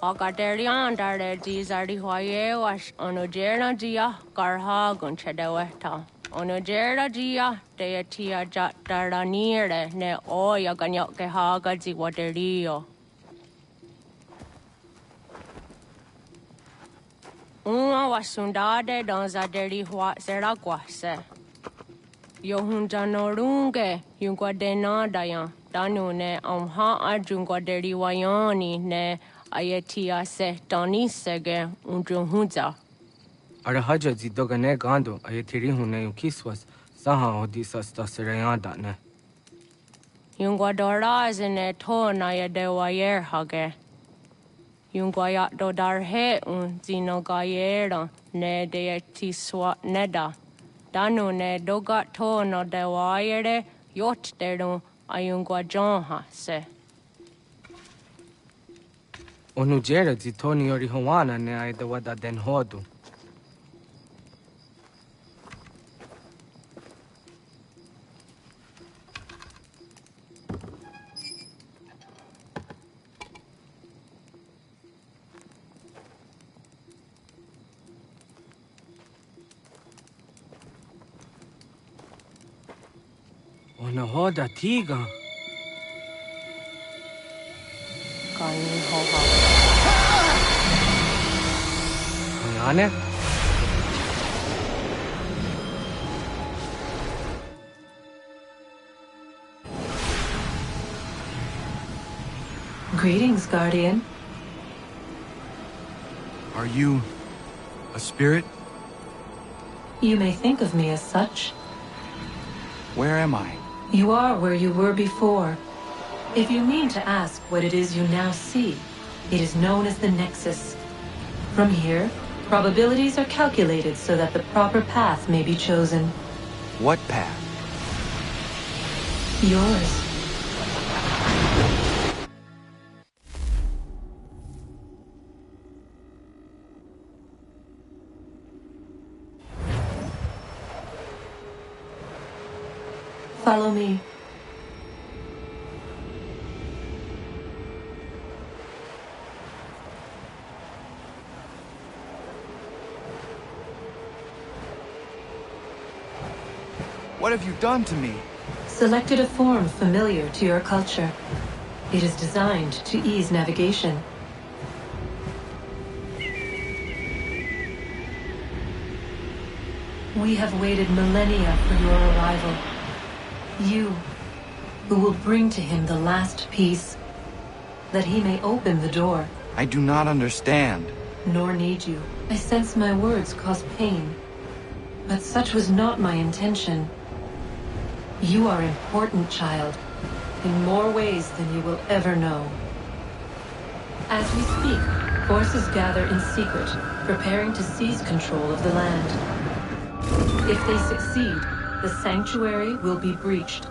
Hakaterian dare dizardi hoye was onogera dia garha gunchedeweta. Onogera dia deatia jaranire ne oya ganyoke haga ziwaterio. Uma wasundade donzaderi hua seraguase. Yohunjanorunge yunguadena dayan. Danune amha ajunguaderi wayani ne Ayatia se Doni Sege Unjunza. Arahaja Zidogane Gando, Ayatiri Hune Kiswas, Saha Odisas Tasirayanda. Yunguadora is in a tonaya de wayer hage. Yunguayat do darhe un zinogayera ne de tiswa neda. Danu ne dogat tono de wayere yot deru ayunguajonha se. Onujera Zitoni Orihuana ne I the Wada Den Hodu. Ona hoda tiga. Kayane? Greetings, Guardian. Are you a spirit? You may think of me as such. Where am I? You are where you were before. If you mean to ask what it is you now see, it is known as the Nexus. From here, probabilities are calculated so that the proper path may be chosen. What path? Yours. Follow me. What have you done to me? Selected a form familiar to your culture. It is designed to ease navigation. We have waited millennia for your arrival. You, who will bring to him the last piece, that he may open the door. I do not understand. Nor need you. I sense my words cause pain. But such was not my intention. You are important, child, in more ways than you will ever know. As we speak, forces gather in secret, preparing to seize control of the land. If they succeed, the sanctuary will be breached.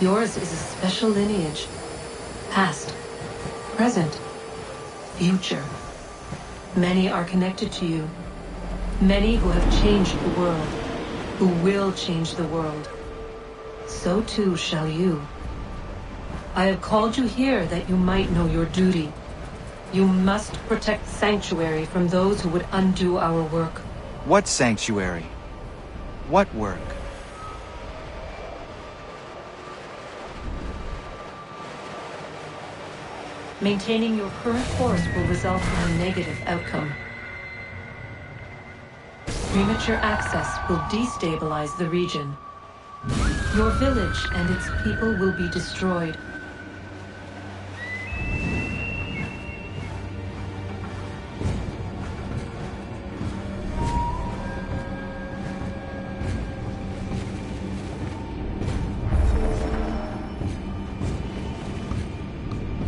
Yours is a special lineage. Past, present, future. Many are connected to you. Many who have changed the world, who will change the world. So too shall you. I have called you here that you might know your duty. You must protect Sanctuary from those who would undo our work. What sanctuary? What work? Maintaining your current course will result in a negative outcome. Premature access will destabilize the region. Your village and its people will be destroyed.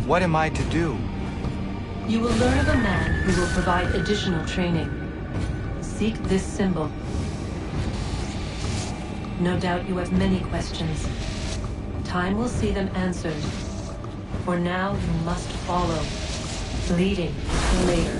What am I to do? You will learn of a man who will provide additional training. Seek this symbol. No doubt you have many questions. Time will see them answered. For now, you must follow. Misleading later.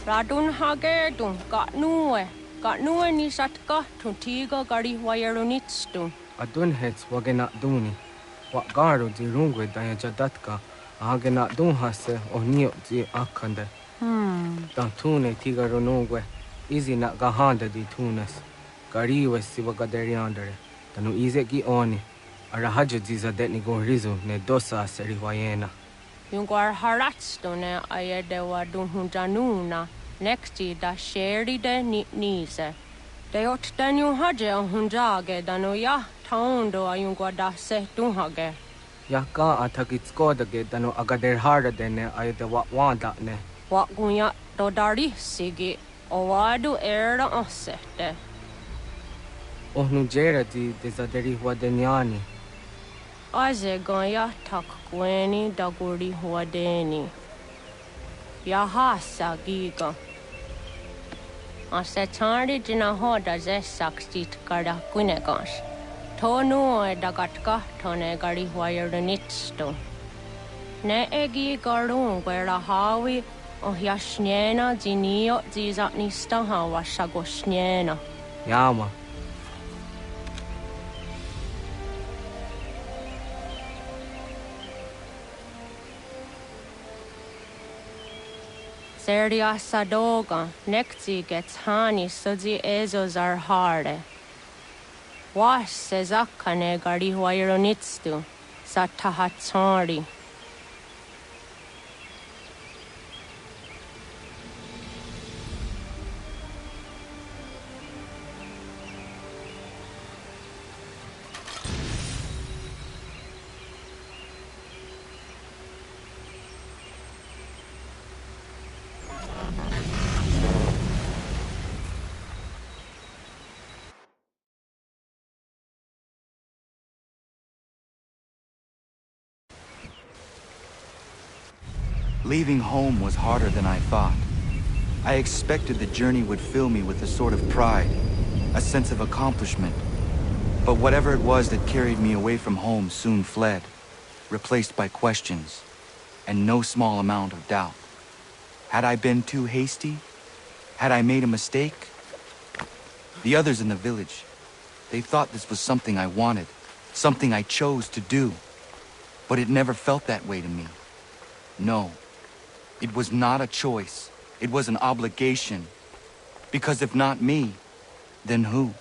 Radun hagedun got nue ni satka to tiga gari wayerunitstu. Adun hets wagena duni. Wa garo di rungwe daya jadatka. Agena dun hase o nio di akande. Dan tune tiga runungwe. Izi na gahanda di tunes. Gariwe si wagaderiandere. Tanu ize gi oni. Arahajo di zadetni gon rizu ne dosa seri wayena. Yungwar haratstu ne ayedewa dun hunjanuna. Nexti da sheri de nise. De ot danu haje on hunjage danu ya taundo ayungwa da se dun hage. Ya ka atakitskoda danu agader harda dene ayedewa wanda ne. Wa gunya do dari sigi. Owadu era osete. Ohnu jera di zaderi wadenyani. Aze ganya tak gweni daguri huadeni. Yahasa giga. Ase tari jina hoda ze sakstit kada kunegas. Tonu e dagatka tone gari huayernitsto. Ne egi garun gwera hawi o yashnena zinio zizatnista hawa shagoshnena. Yama. Seria sadoga, nekti gets hani sudzi ezos are harde. Was sezakane gari huayronitstu, satahatsari. Leaving home was harder than I thought. I expected the journey would fill me with a sort of pride, a sense of accomplishment. But whatever it was that carried me away from home soon fled, replaced by questions, and no small amount of doubt. Had I been too hasty? Had I made a mistake? The others in the village, they thought this was something I wanted, something I chose to do. But it never felt that way to me. No. It was not a choice. It was an obligation. Because if not me, then who?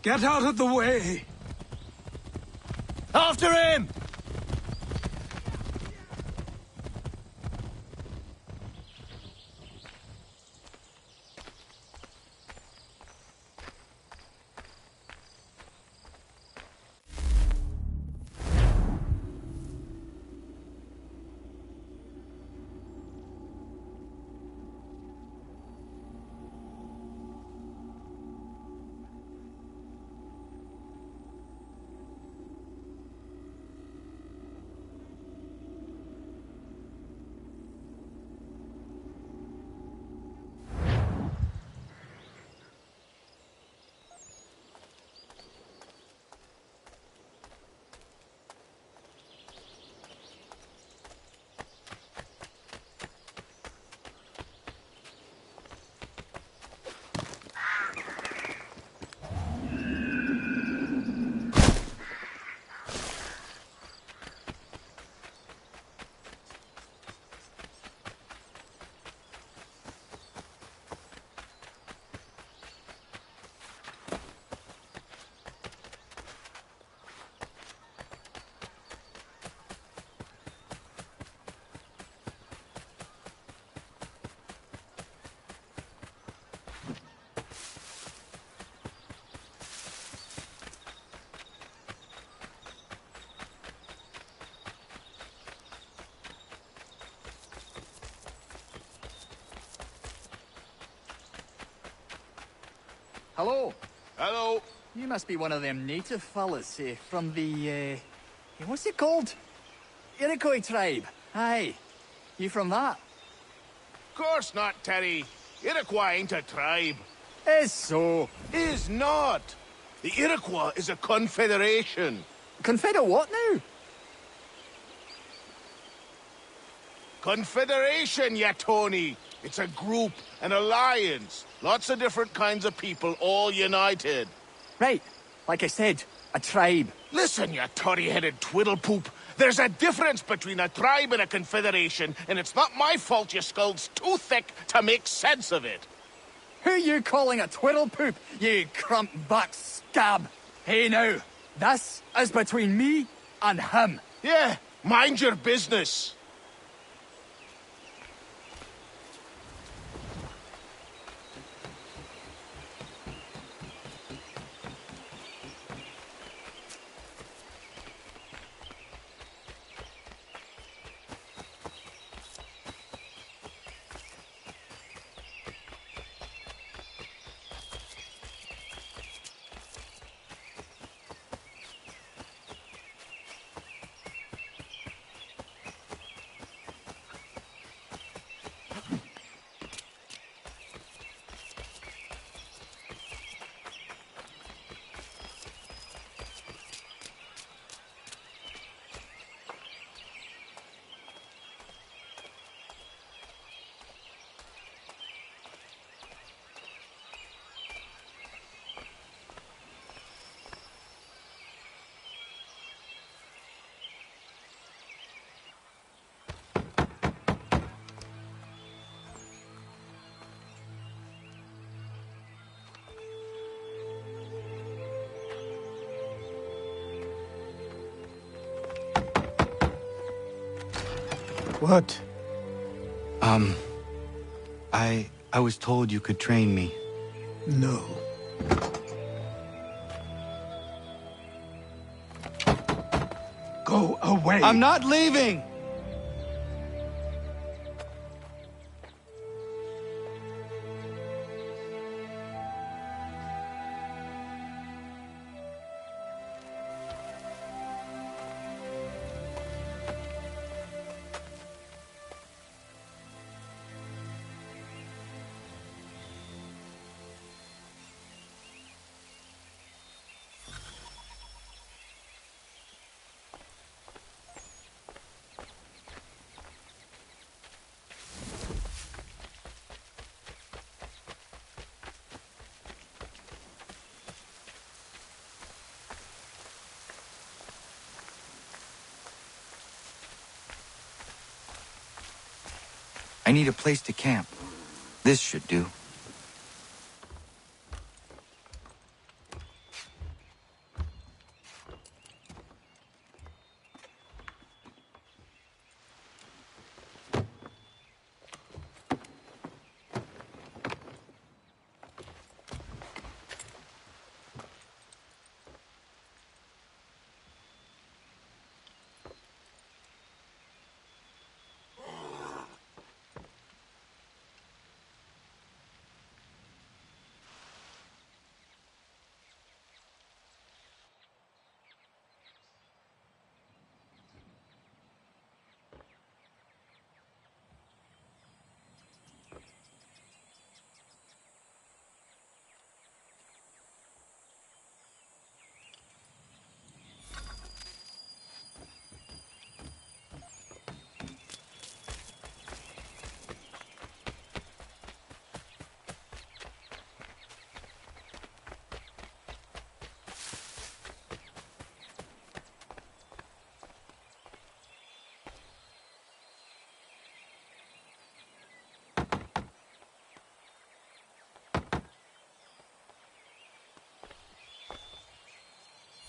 Get out of the way! After him! Hello. Hello. You must be one of them native fellas, from the, what's it called? Iroquois tribe. Aye. You from that? Course not, Terry. Iroquois ain't a tribe. Is so. Is not. The Iroquois is a confederation. Confederate what now? Confederation, ya Tony. It's a group, an alliance. Lots of different kinds of people, all united. Right. Like I said, a tribe. Listen, you toddy-headed twiddlepoop. There's a difference between a tribe and a confederation, and it's not my fault your skull's too thick to make sense of it. Who you calling a twiddlepoop, you crump-back scab? Hey now, this is between me and him. Yeah, mind your business. What? I was told you could train me. No. Go away! I'm not leaving! I need a place to camp. This should do.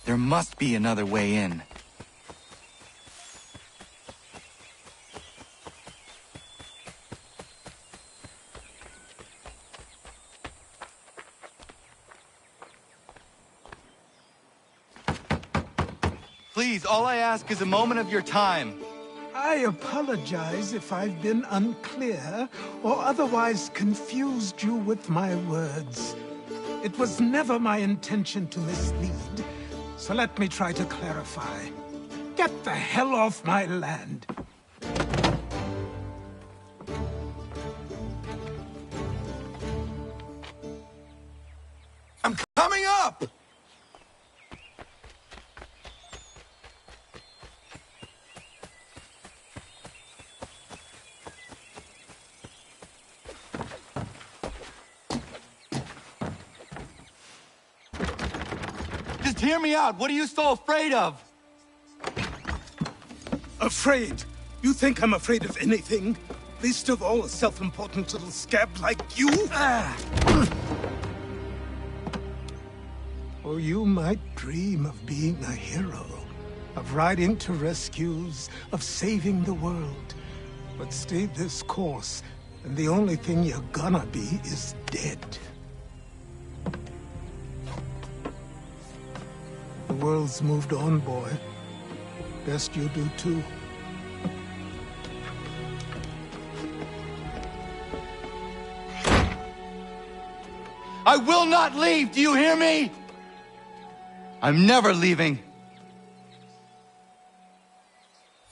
There must be another way in. Please, all I ask is a moment of your time. I apologize if I've been unclear or otherwise confused you with my words. It was never my intention to mislead, so let me try to clarify. Get the hell off my land! I'm coming up! Just hear me out. What are you so afraid of? Afraid? You think I'm afraid of anything? Least of all a self-important little scab like you? Or you might dream of being a hero, of riding to rescues, of saving the world. But stay this course, and the only thing you're gonna be is dead. The world's moved on, boy. Best you do too. I will not leave, do you hear me? I'm never leaving.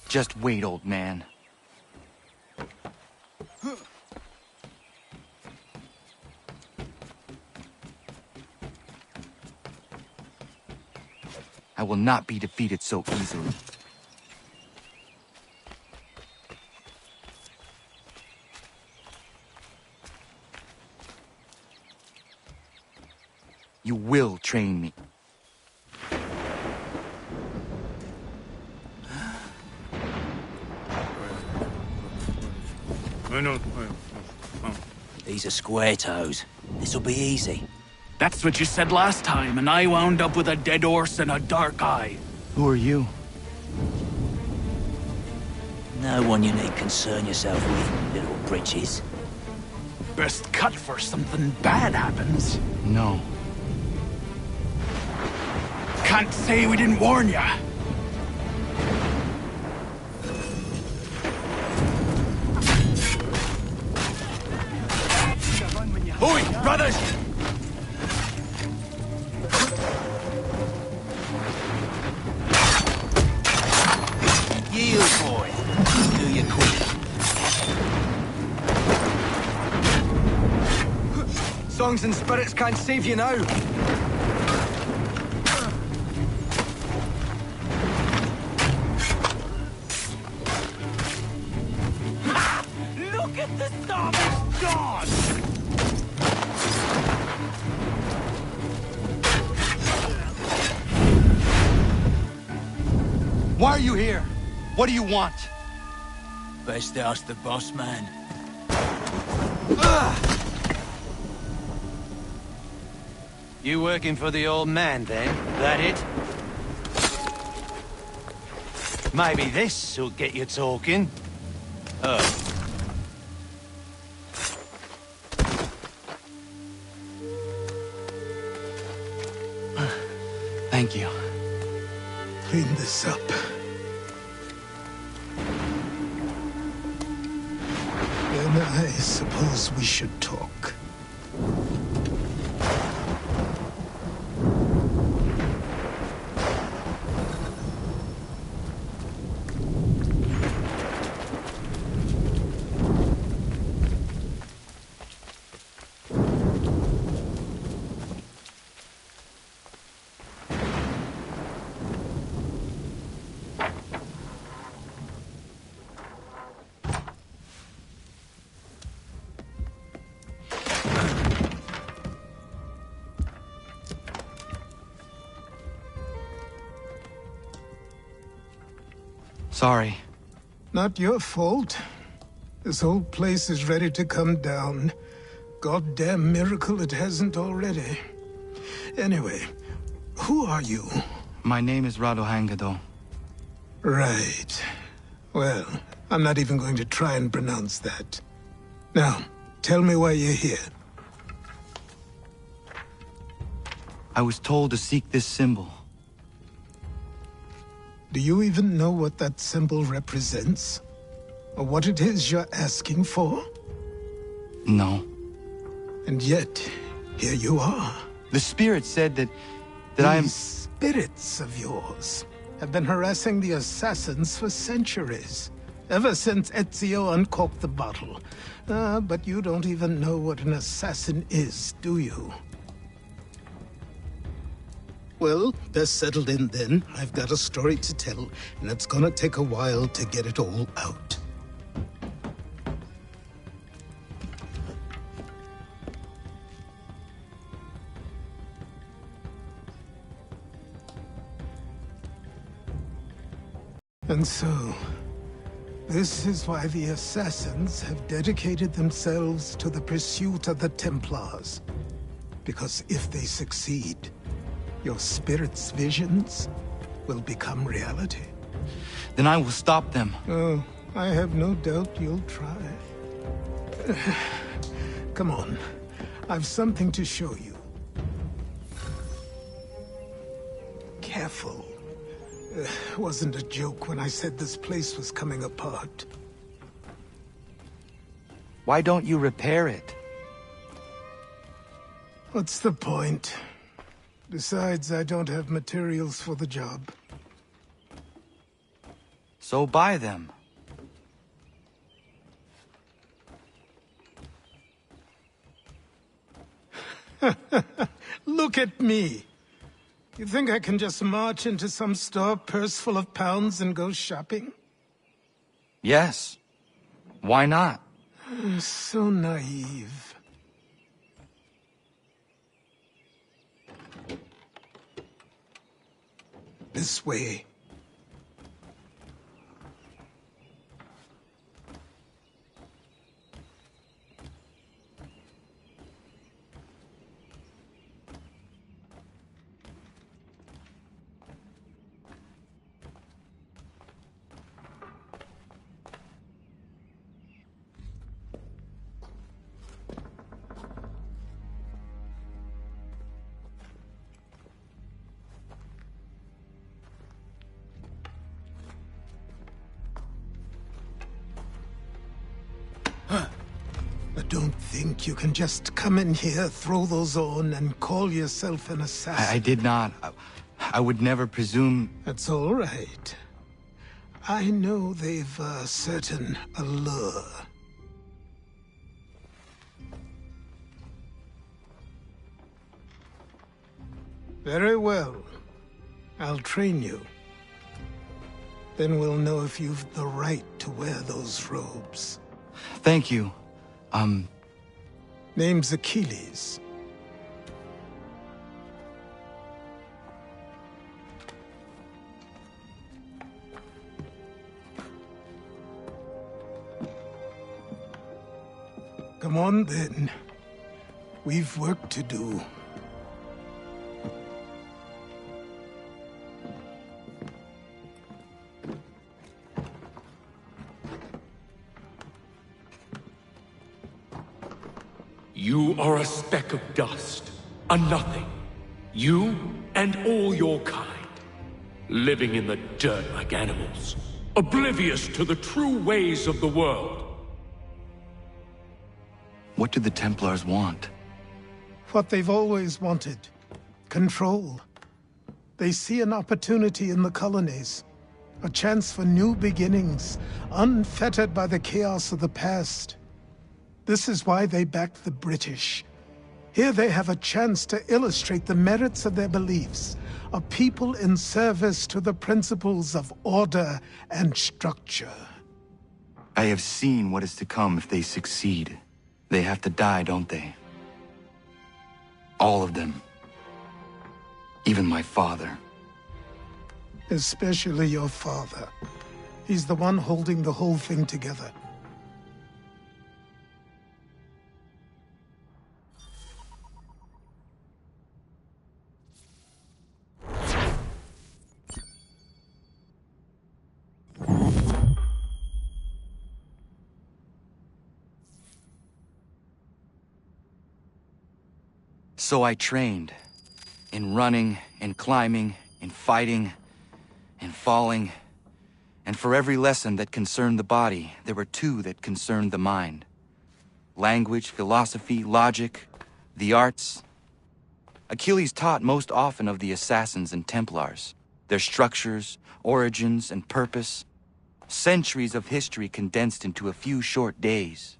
Just wait, old man. I will not be defeated so easily. You will train me. These are square toes. This'll be easy. That's what you said last time, and I wound up with a dead horse and a dark eye. Who are you? No one you need concern yourself with, little britches. Best cut for something bad happens. No. Can't say we didn't warn ya. Oi, brothers! Yield, boy. Do you quick. Songs and spirits can't save you now. Look at the starving god! Why are you here? What do you want? Best ask the boss man. You working for the old man, then? That it? Maybe this'll get you talking. Oh. Thank you. Clean this up. Then I suppose we should talk. Sorry. Not your fault. This whole place is ready to come down. Goddamn miracle it hasn't already. Anyway, who are you? My name is Radohangado. Right. Well, I'm not even going to try and pronounce that. Now, tell me why you're here. I was told to seek this symbol. Do you even know what that symbol represents? Or what it is you're asking for? No. And yet, here you are. The spirit said that I am... These spirits of yours have been harassing the assassins for centuries. Ever since Ezio uncorked the bottle. But you don't even know what an assassin is, do you? Well, they're settled in then. I've got a story to tell, and it's gonna take a while to get it all out. And so, this is why the Assassins have dedicated themselves to the pursuit of the Templars. Because if they succeed, your spirit's visions will become reality. Then I will stop them. Oh, I have no doubt you'll try. Come on, I've something to show you. Careful. Wasn't a joke when I said this place was coming apart. Why don't you repair it? What's the point? Besides, I don't have materials for the job. So buy them. Look at me! You think I can just march into some store, purse full of pounds, and go shopping? Yes. Why not? So naive. This way. Don't think you can just come in here, throw those on, and call yourself an assassin. I did not. I would never presume... That's all right. I know they've a certain allure. Very well. I'll train you. Then we'll know if you've the right to wear those robes. Thank you. Name's Achilles. Come on, then. We've work to do. You are a speck of dust, a nothing. You and all your kind, living in the dirt like animals, oblivious to the true ways of the world. What do the Templars want? What they've always wanted. Control. They see an opportunity in the colonies. A chance for new beginnings, unfettered by the chaos of the past. This is why they backed the British. Here they have a chance to illustrate the merits of their beliefs, a people in service to the principles of order and structure. I have seen what is to come if they succeed. They have to die, don't they? All of them. Even my father. Especially your father. He's the one holding the whole thing together. So I trained. In running, in climbing, in fighting, in falling. And for every lesson that concerned the body, there were two that concerned the mind. Language, philosophy, logic, the arts. Achilles taught most often of the assassins and Templars, their structures, origins, and purpose. Centuries of history condensed into a few short days.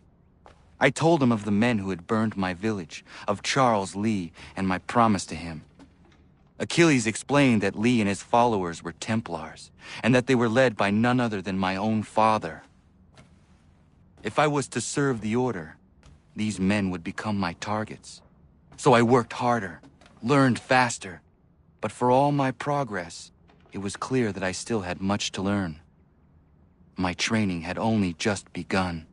I told him of the men who had burned my village, of Charles Lee, and my promise to him. Achilles explained that Lee and his followers were Templars, and that they were led by none other than my own father. If I was to serve the order, these men would become my targets. So I worked harder, learned faster, but for all my progress, it was clear that I still had much to learn. My training had only just begun.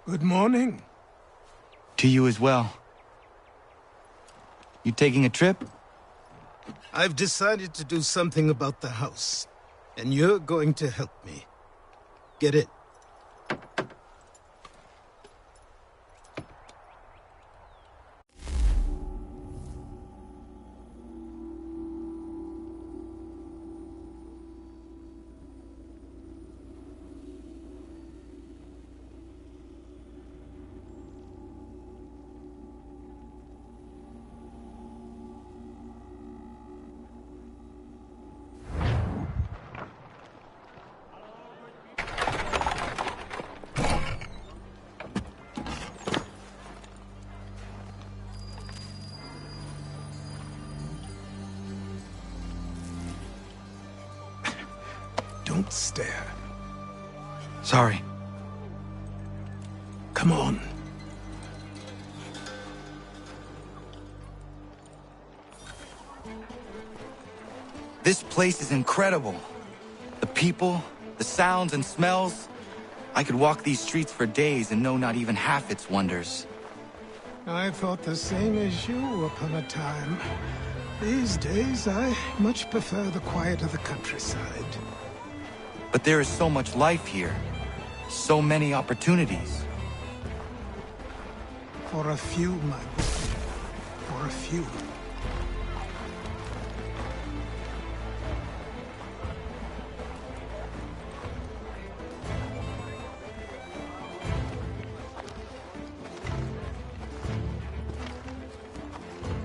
Good morning. To you as well. You taking a trip? I've decided to do something about the house, and you're going to help me. Get it? Don't stare. Sorry. Come on. This place is incredible. The people, the sounds and smells. I could walk these streets for days and know not even half its wonders. I thought the same as you upon a time. These days, I much prefer the quiet of the countryside. But there is so much life here. So many opportunities. For a few, my boy. For a few.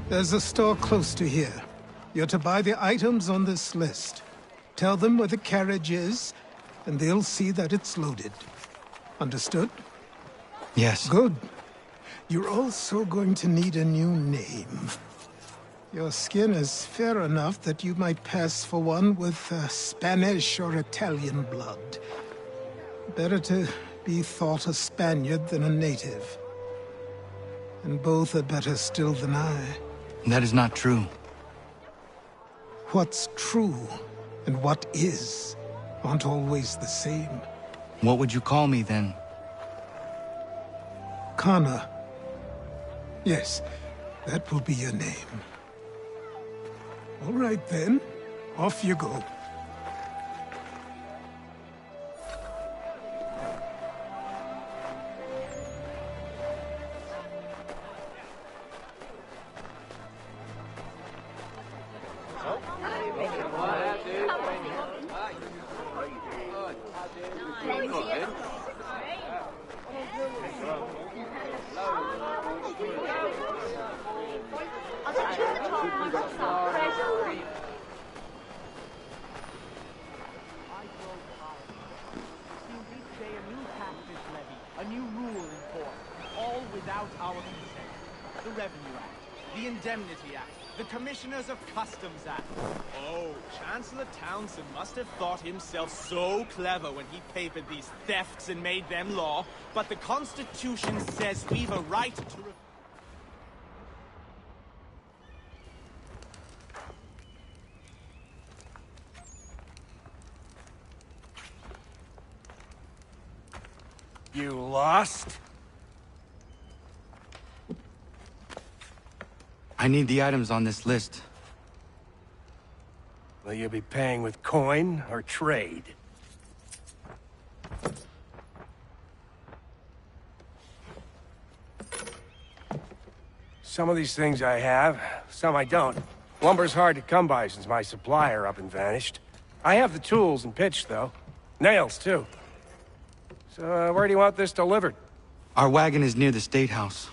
There's a store close to here. You're to buy the items on this list. Tell them where the carriage is, and they'll see that it's loaded. Understood? Yes. Good. You're also going to need a new name. Your skin is fair enough that you might pass for one with Spanish or Italian blood. Better to be thought a Spaniard than a native. And both are better still than I. That is not true. What's true and what is aren't always the same. What would you call me then? Kana. Yes, that will be your name. All right then, off you go. A new rule in force, all without our consent. The Revenue Act, the Indemnity Act, the Commissioners of Customs Act. Oh, Chancellor Townsend must have thought himself so clever when he papered these thefts and made them law, but the Constitution says we've a right to... You lost? I need the items on this list. Will you be paying with coin or trade? Some of these things I have, some I don't. Lumber's hard to come by since my supplier up and vanished. I have the tools and pitch, though. Nails, too. So, where do you want this delivered? Our wagon is near the State House.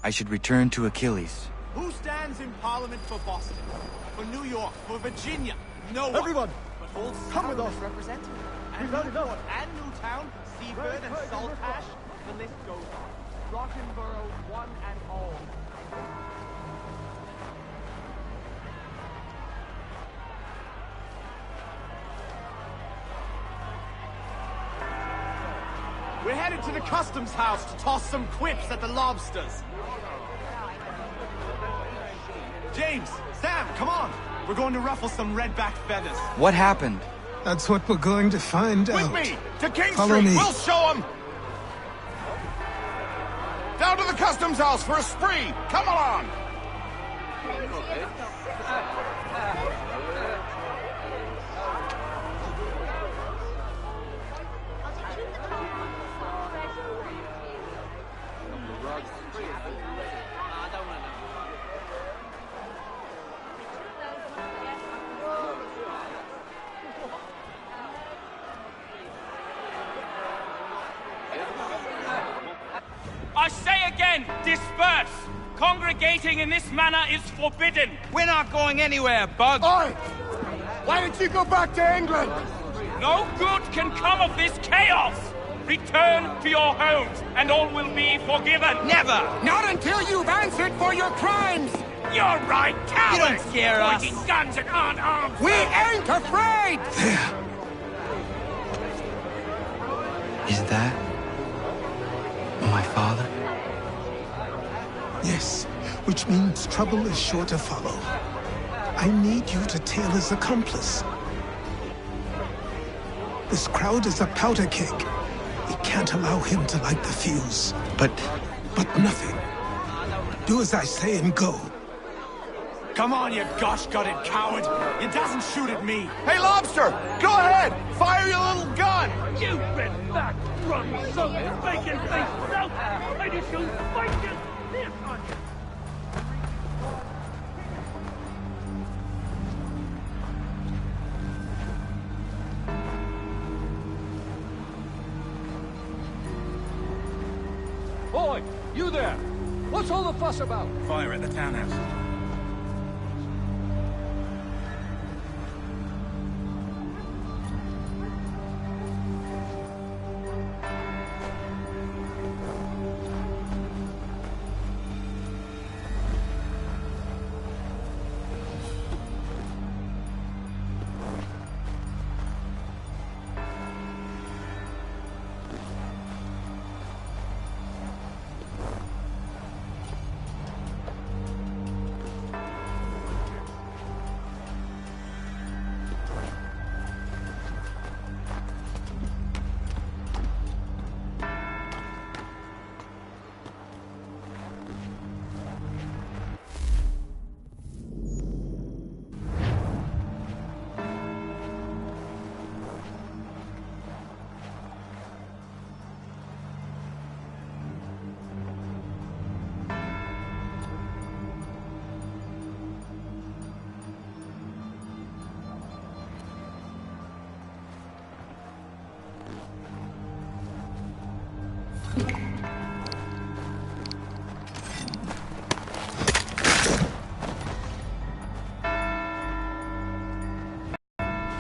I should return to Achilles. Who stands in Parliament for Boston? For New York? For Virginia? No one. Everyone, But all come with us. represented. And We've had Newport and Newtown, Seabird and Saltash. The list goes on. Rockenborough, one and all. We're headed to the customs house to toss some quips at the lobsters. James, Sam, come on. We're going to ruffle some redback feathers. What happened? That's what we're going to find With out. me! To King Follow Street! me. We'll show them! Down to the customs house for a spree! Come along! I say again, disperse! Congregating in this manner is forbidden! We're not going anywhere, Bug! Oi! Why didn't you go back to England? No good can come of this chaos! Return to your homes, and all will be forgiven! Never! Not until you've answered for your crimes! You're right, cowards! You don't scare us. Pointing guns at unarmed! We ain't afraid! Is that my father? Yes, which means trouble is sure to follow. I need you to tail his accomplice. This crowd is a powder keg. We can't allow him to light the fuse. But nothing. Do as I say and go. Come on, you gosh-gutted coward! It doesn't shoot at me! Hey, Lobster! Go ahead! Fire your little gun! You red fat, rum, soaked, bacon-faced self! Ready to fight you! This on you! Boy, you there! What's all the fuss about? Fire at the townhouse.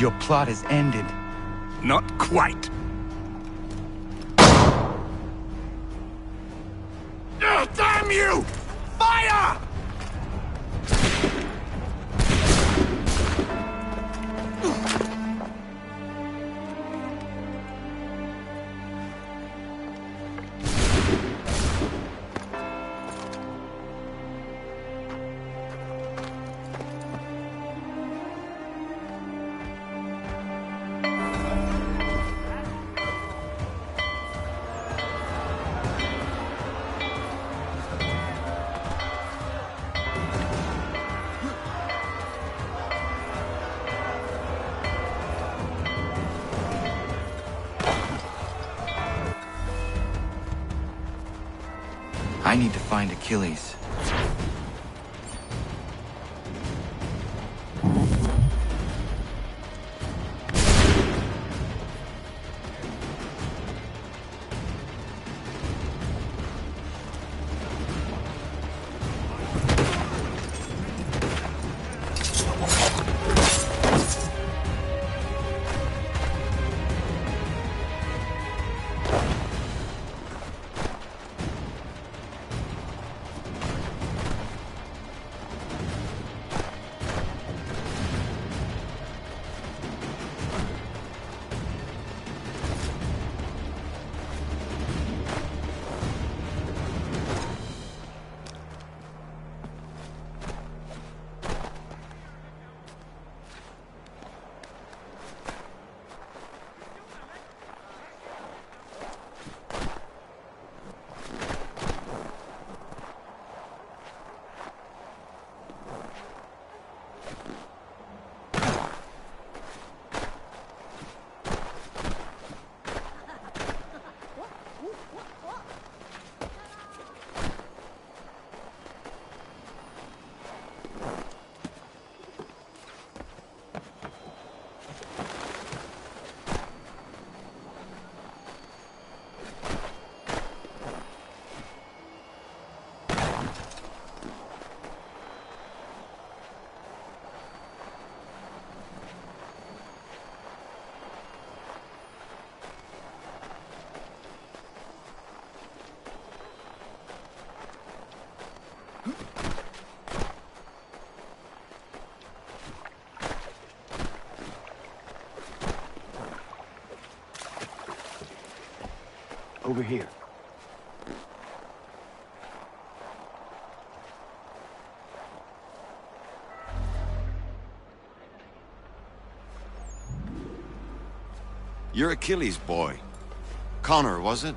your plot is ended. Not quite. Damn you! Fire! I need to find Achilles. Over here. You're Achilles' boy. Connor, was it?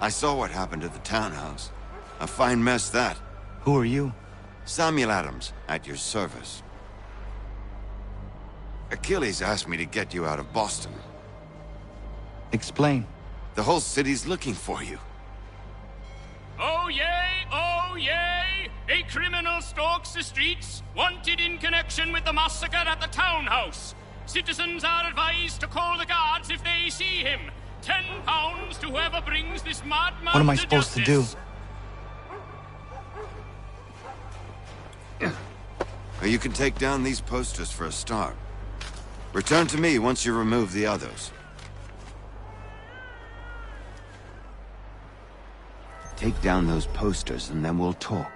I saw what happened at the townhouse. A fine mess, that. Who are you? Samuel Adams, at your service. Achilles asked me to get you out of Boston. Explain. The whole city's looking for you. Oh yay, oh yay! A criminal stalks the streets, wanted in connection with the massacre at the townhouse. Citizens are advised to call the guards if they see him. £10 to whoever brings this madman What am I to supposed justice. to do? Well, you can take down these posters for a start. Return to me once you remove the others. Take down those posters and then we'll talk.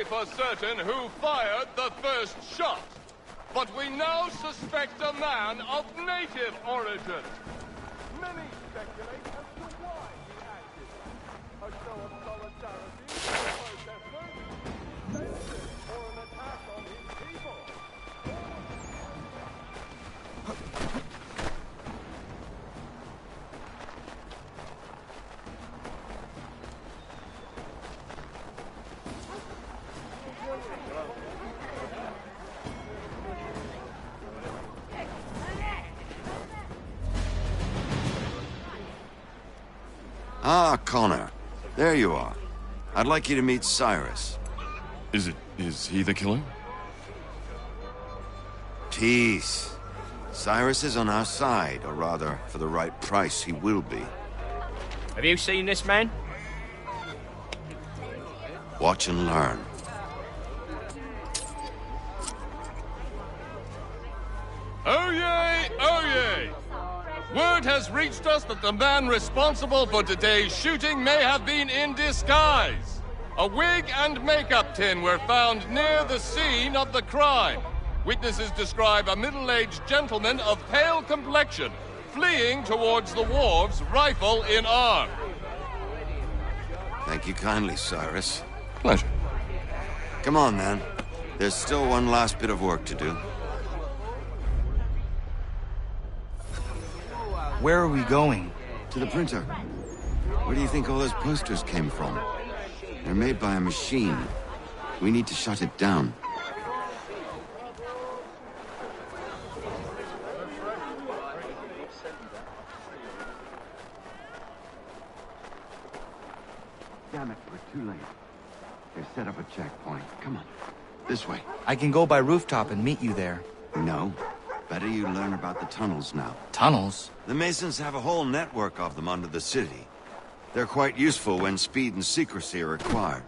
For certain who fired the first shot, but we now suspect a man of native origin. Many speculate as to why he acted. A show of solidarity with the protesters, vengeance for an attack on his people. Ah, Connor. There you are. I'd like you to meet Cyrus. Is he the killer? Peace. Cyrus is on our side, or rather, for the right price, he will be. Have you seen this man? Watch and learn. Oh yay! Oh yay! Word has reached us that the man responsible for today's shooting may have been in disguise. A wig and makeup tin were found near the scene of the crime. Witnesses describe a middle-aged gentleman of pale complexion fleeing towards the wharves, rifle in arm. Thank you kindly, Cyrus. Pleasure. Come on, then. There's still one last bit of work to do. Where are we going? To the printer. Where do you think all those posters came from? They're made by a machine. We need to shut it down. Damn it, we're too late. They've set up a checkpoint. Come on. This way. I can go by rooftop and meet you there. No. Better you learn about the tunnels now. Tunnels? The Masons have a whole network of them under the city. They're quite useful when speed and secrecy are required.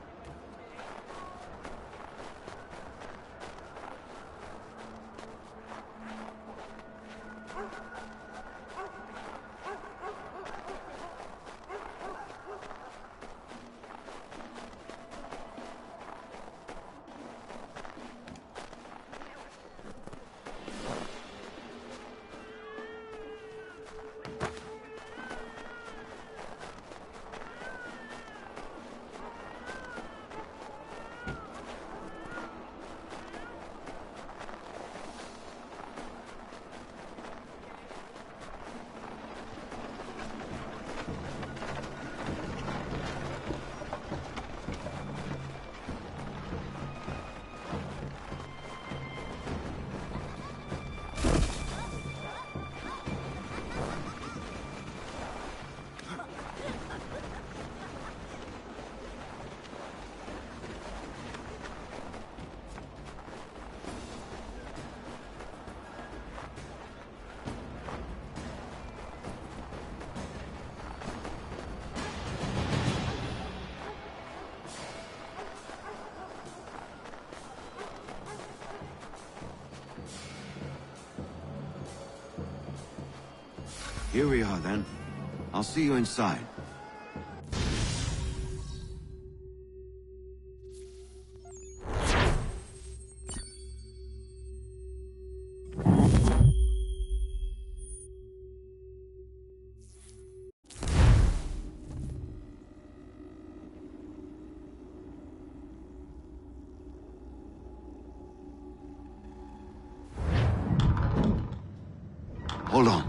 Here we are, then. I'll see you inside. Hold on.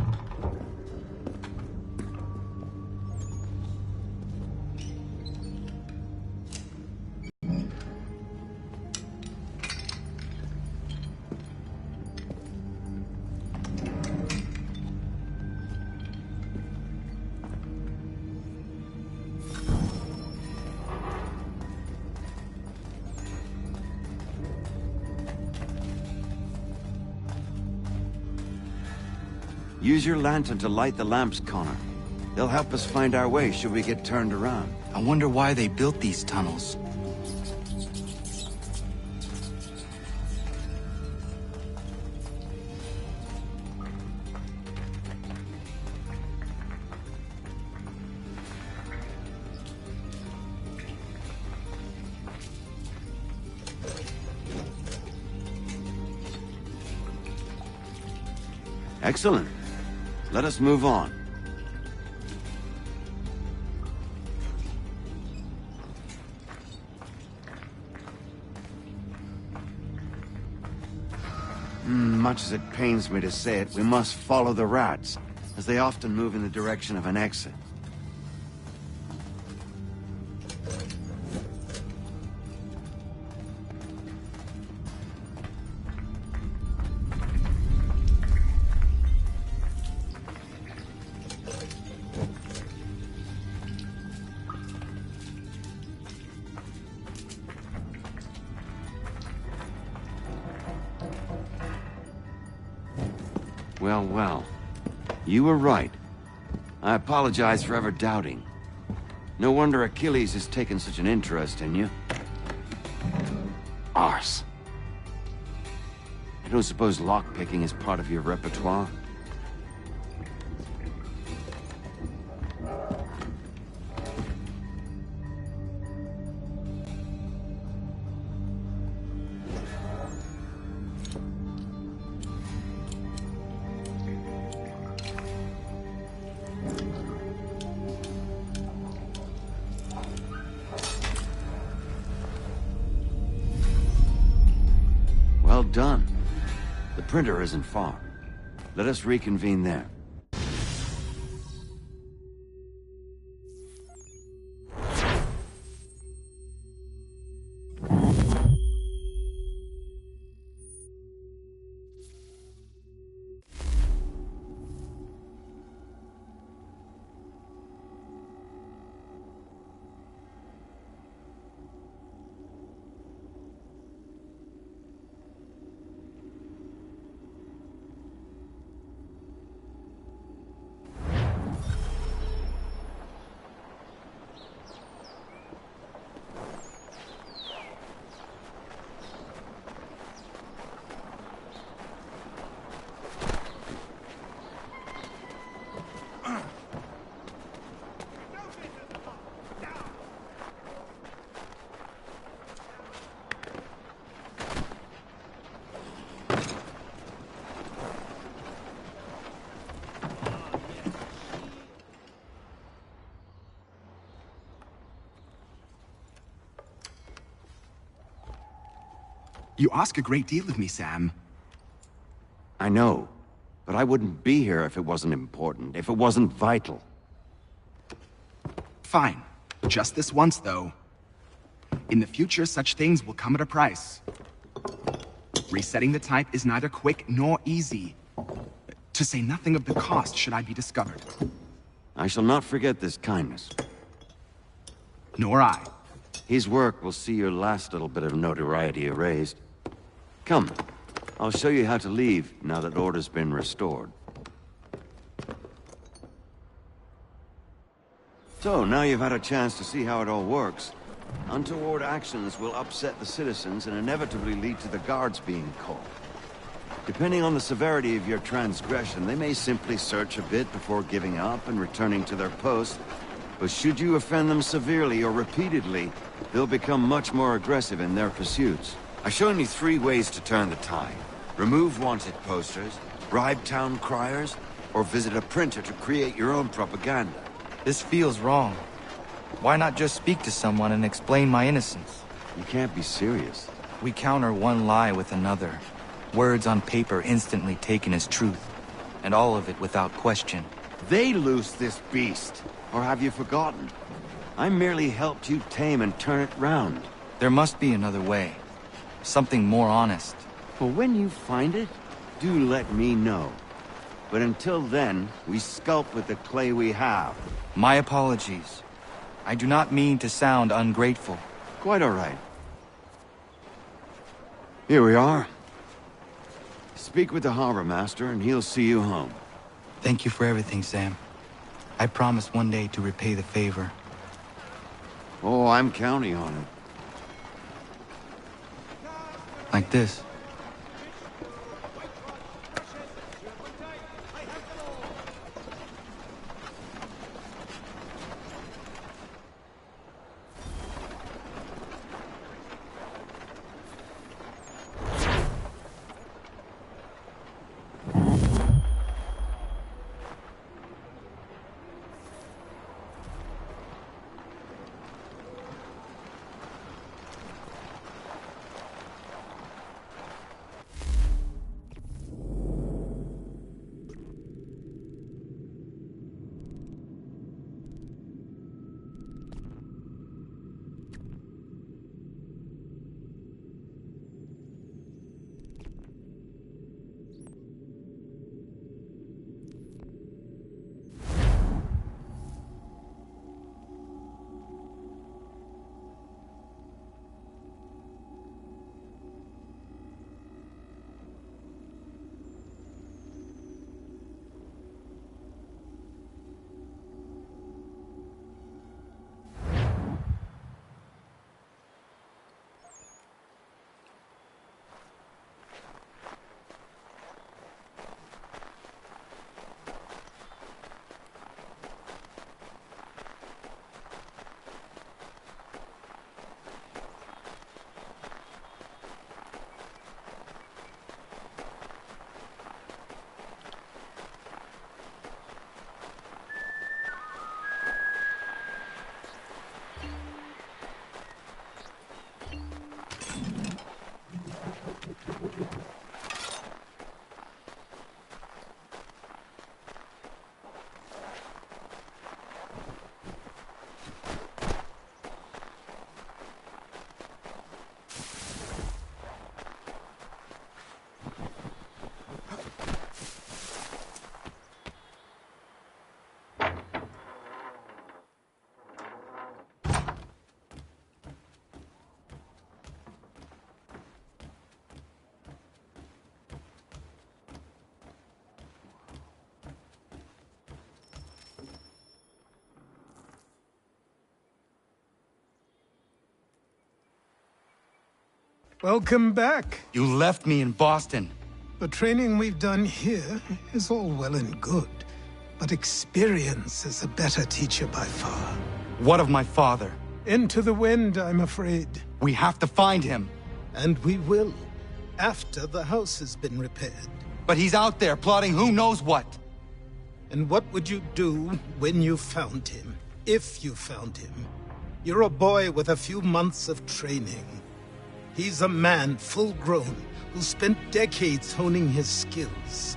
Use your lantern to light the lamps, Connor. They'll help us find our way should we get turned around. I wonder why they built these tunnels. Excellent. Let us move on. Much as it pains me to say it, we must follow the rats, as they often move in the direction of an exit. Well, well. You were right. I apologize for ever doubting. No wonder Achilles has taken such an interest in you. Arse. I don't suppose lockpicking is part of your repertoire? Well done. The printer isn't far. Let us reconvene there. You ask a great deal of me, Sam. I know, but I wouldn't be here if it wasn't important, if it wasn't vital. Fine. Just this once, though. In the future, such things will come at a price. Resetting the type is neither quick nor easy. To say nothing of the cost should I be discovered. I shall not forget this kindness. Nor I. His work will see your last little bit of notoriety erased. Come, I'll show you how to leave now that order's been restored. So, now you've had a chance to see how it all works. Untoward actions will upset the citizens and inevitably lead to the guards being called. Depending on the severity of your transgression, they may simply search a bit before giving up and returning to their post. But should you offend them severely or repeatedly, they'll become much more aggressive in their pursuits. I've shown you 3 ways to turn the tide. Remove wanted posters, bribe town criers, or visit a printer to create your own propaganda. This feels wrong. Why not just speak to someone and explain my innocence? You can't be serious. We counter one lie with another. Words on paper instantly taken as truth. And all of it without question. They loose this beast. Or have you forgotten? I merely helped you tame and turn it round. There must be another way. Something more honest. Well, when you find it, do let me know. But until then, we sculpt with the clay we have. My apologies. I do not mean to sound ungrateful. Quite all right. Here we are. Speak with the harbor master and he'll see you home. Thank you for everything, Sam. I promise one day to repay the favor. Oh, I'm counting on it. Like this. Welcome back. You left me in Boston. The training we've done here is all well and good, but experience is a better teacher by far. What of my father? Into the wind, I'm afraid. We have to find him. And we will, after the house has been repaired. But he's out there plotting who knows what. And what would you do when you found him? If you found him? You're a boy with a few months of training. He's a man, full-grown, who spent decades honing his skills.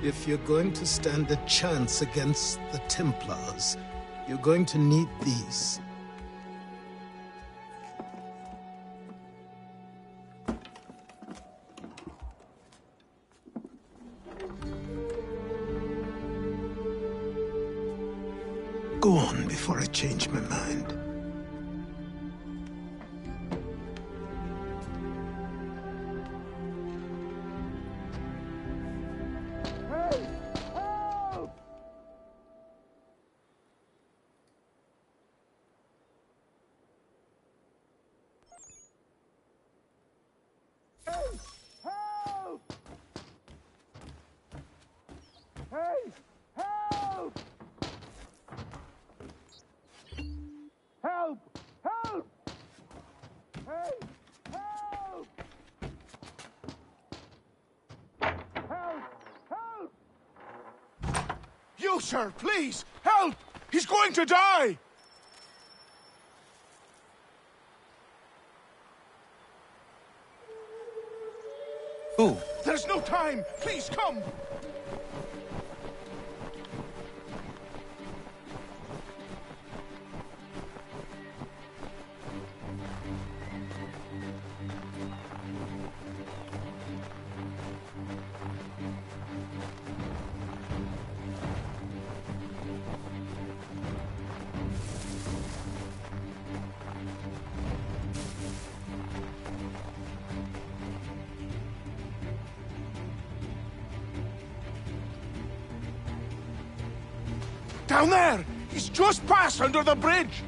If you're going to stand a chance against the Templars, you're going to need these. Go on before I change my mind. Help! Hey! Help! Help! Help! You, sir, please! Help! He's going to die! Who? There's no time! Please come! Down there! He's just passed under the bridge!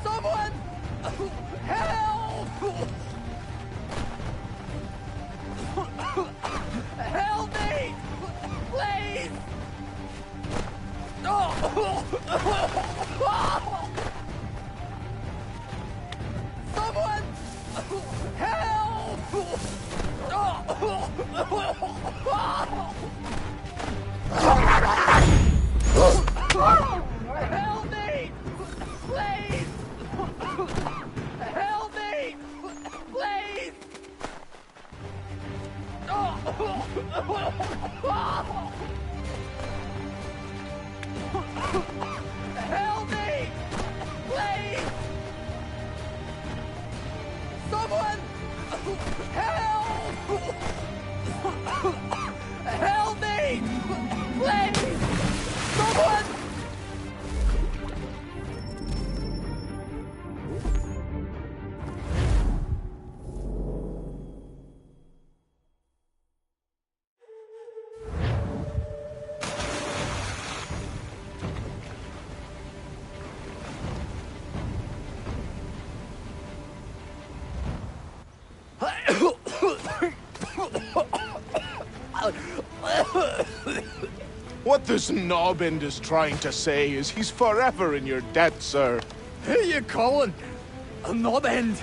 Someone! Help! Help me! Please! Someone! Help! Help me! Please! Help me! Please! Help me! Please! Someone! Help! Help me! Please! Someone! What this knobbend is trying to say is he's forever in your debt, sir. Who you calling? A knob end?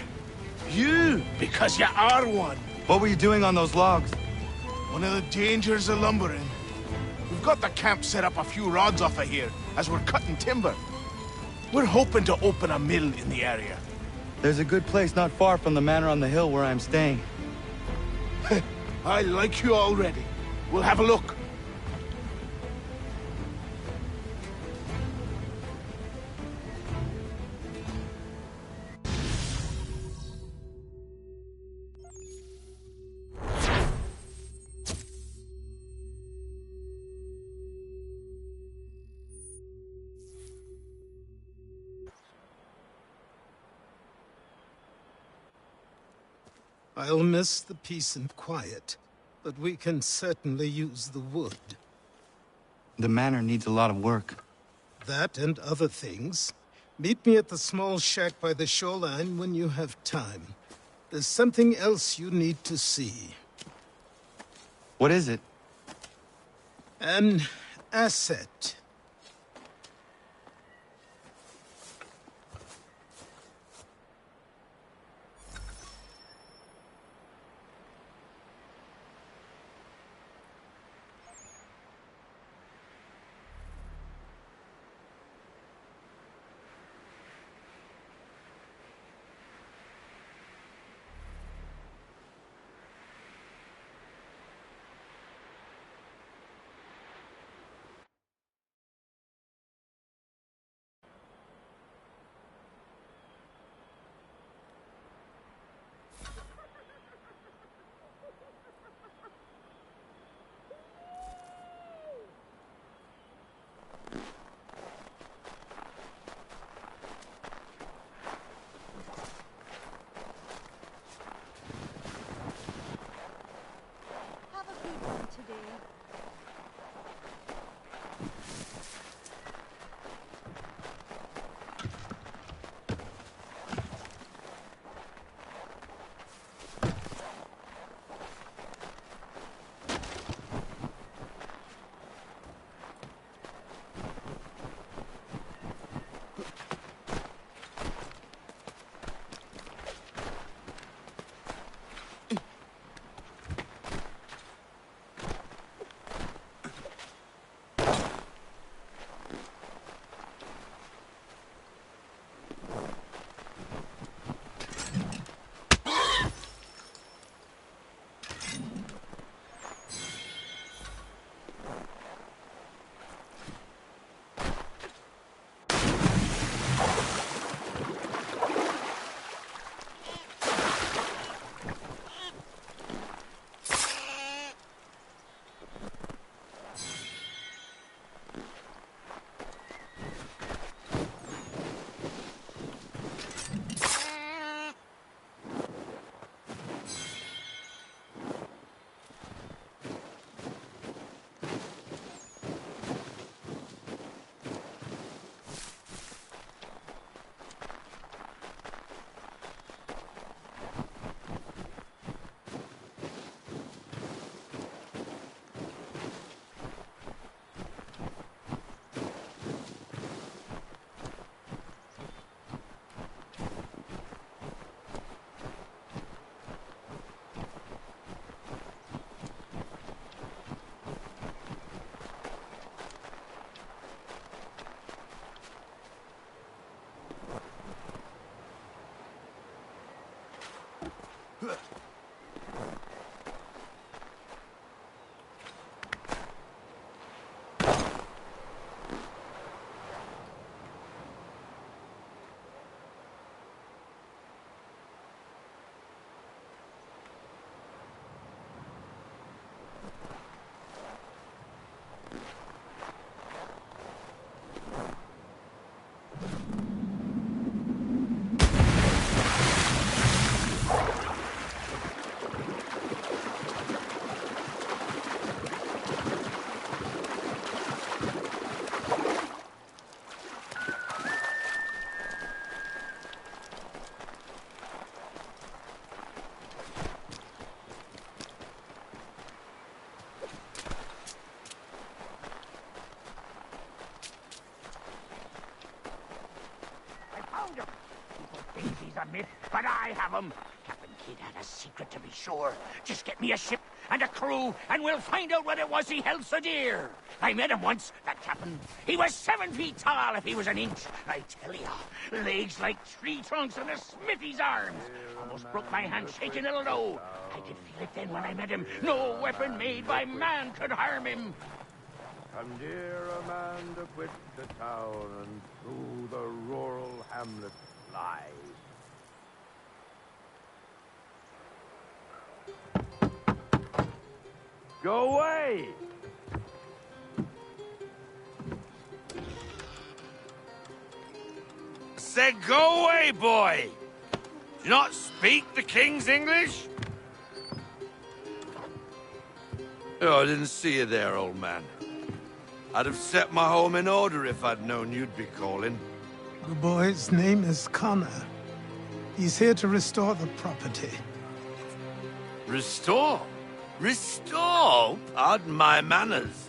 You, because you are one. What were you doing on those logs? One of the dangers of lumbering. We've got the camp set up a few rods off of here, as we're cutting timber. We're hoping to open a mill in the area. There's a good place not far from the manor on the hill where I'm staying. I like you already. We'll have a look. I'll miss the peace and quiet, but we can certainly use the wood. The manor needs a lot of work. That and other things. Meet me at the small shack by the shoreline when you have time. There's something else you need to see. What is it? An asset. Smith, but I have them. Captain Kidd had a secret, to be sure. Just get me a ship and a crew, and we'll find out what it was he held so dear. I met him once, that captain. He was 7 feet tall if he was an inch. I tell ya, legs like tree trunks and a smithy's arms. Almost broke my hand shaking, it'll know. I could feel it then when I met him. No weapon made by man could harm him. Come dear Amanda, quit the town and through the rural hamlet fly. Go away! Said go away, boy! Do you not speak the King's English? Oh, I didn't see you there, old man. I'd have set my home in order if I'd known you'd be calling. The boy's name is Connor. He's here to restore the property. Restore? Restore? Pardon my manners.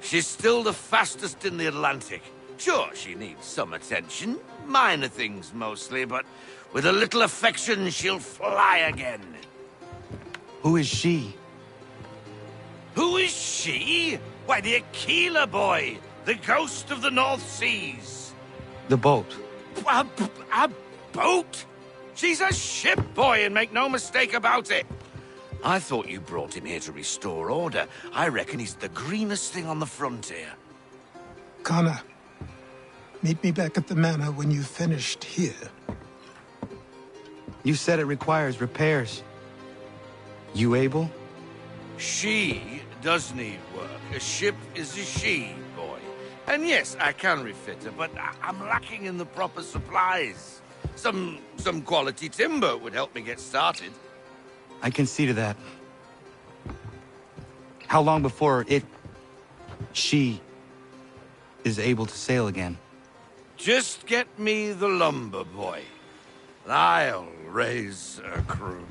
She's still the fastest in the Atlantic. Sure, she needs some attention. Minor things mostly, but with a little affection, she'll fly again. Who is she? Who is she? Why, the Aquila boy, the ghost of the North Seas. The boat. A boat? She's a ship, boy, and make no mistake about it. I thought you brought him here to restore order. I reckon he's the greenest thing on the frontier. Connor, meet me back at the manor when you've finished here. You said it requires repairs. You able? She does need work. A ship is a she, boy. And yes, I can refit her, but I'm lacking in the proper supplies. Some quality timber would help me get started. I can see to that. How long before she is able to sail again? Just get me the lumber, boy. I'll raise a crew.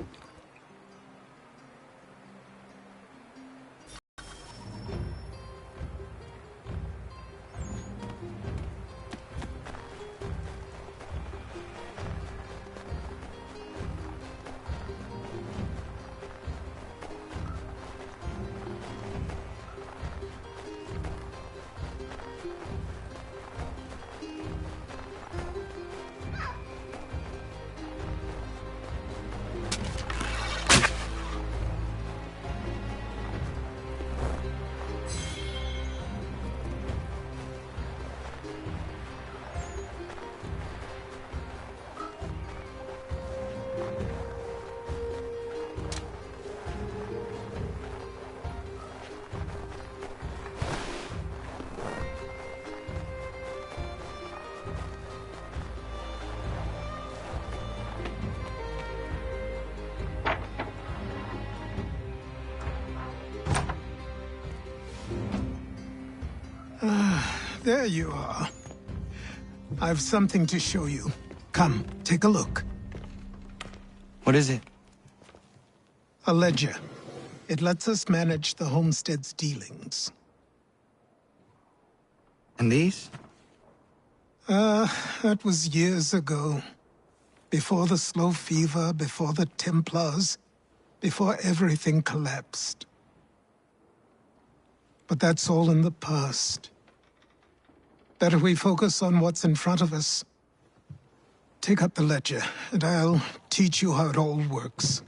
There you are. I've something to show you. Come, take a look. What is it? A ledger. It lets us manage the homestead's dealings. And these? That was years ago. Before the slow fever, before the Templars, before everything collapsed. But that's all in the past. Better we focus on what's in front of us. Take up the ledger, and I'll teach you how it all works.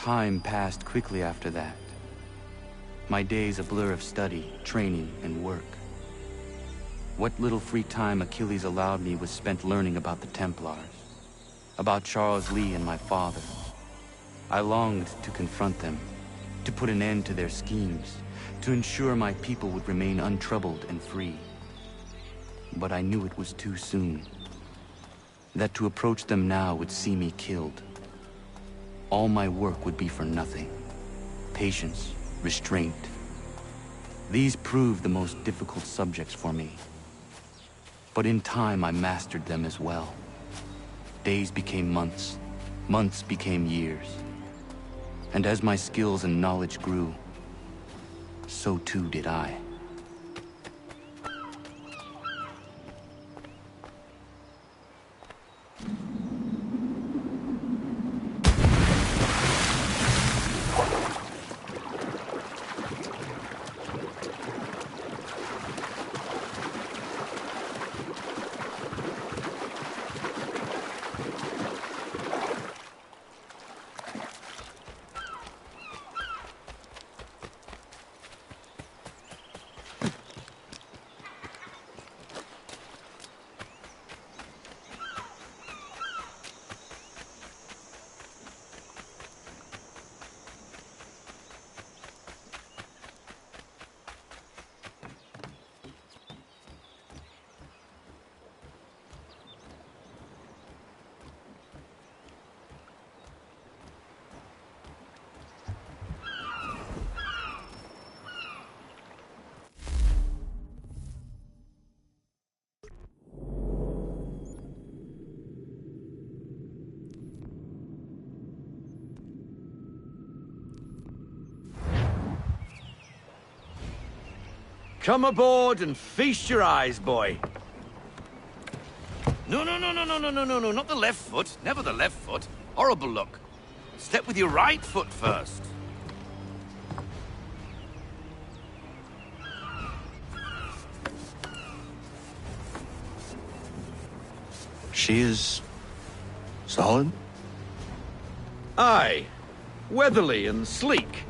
Time passed quickly after that. My days a blur of study, training, and work. What little free time Achilles allowed me was spent learning about the Templars, about Charles Lee and my father. I longed to confront them, to put an end to their schemes, to ensure my people would remain untroubled and free. But I knew it was too soon, that to approach them now would see me killed. All my work would be for nothing. Patience, restraint. These proved the most difficult subjects for me. But in time, I mastered them as well. Days became months, months became years. And as my skills and knowledge grew, so too did I. Come aboard and feast your eyes, boy. No, not the left foot. Never the left foot. Horrible look. Step with your right foot first. She is... solid? Aye. Weatherly and sleek.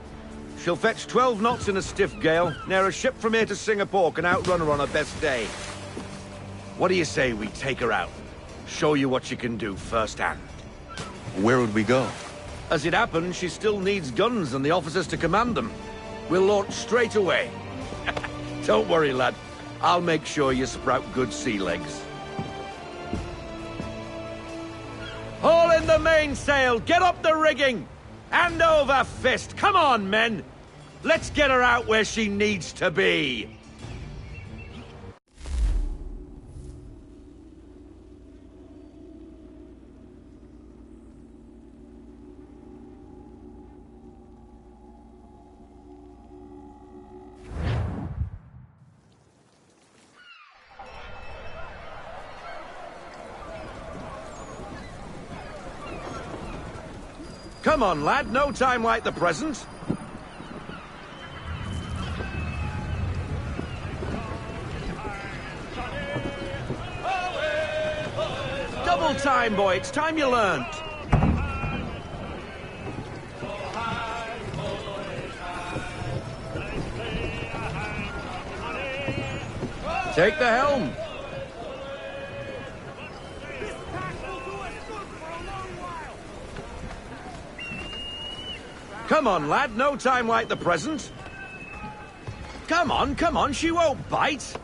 She'll fetch 12 knots in a stiff gale. Ne'er a ship from here to Singapore can outrun her on her best day. What do you say we take her out? Show you what she can do firsthand. Where would we go? As it happens, she still needs guns and the officers to command them. We'll launch straight away. Don't worry, lad. I'll make sure you sprout good sea legs. Haul in the mainsail! Get up the rigging! Hand over fist! Come on, men! Let's get her out where she needs to be! Come on, lad. No time like the present. Double time, boy. It's time you learned. Take the helm. Come on, lad. No time like the present. Come on. She won't bite.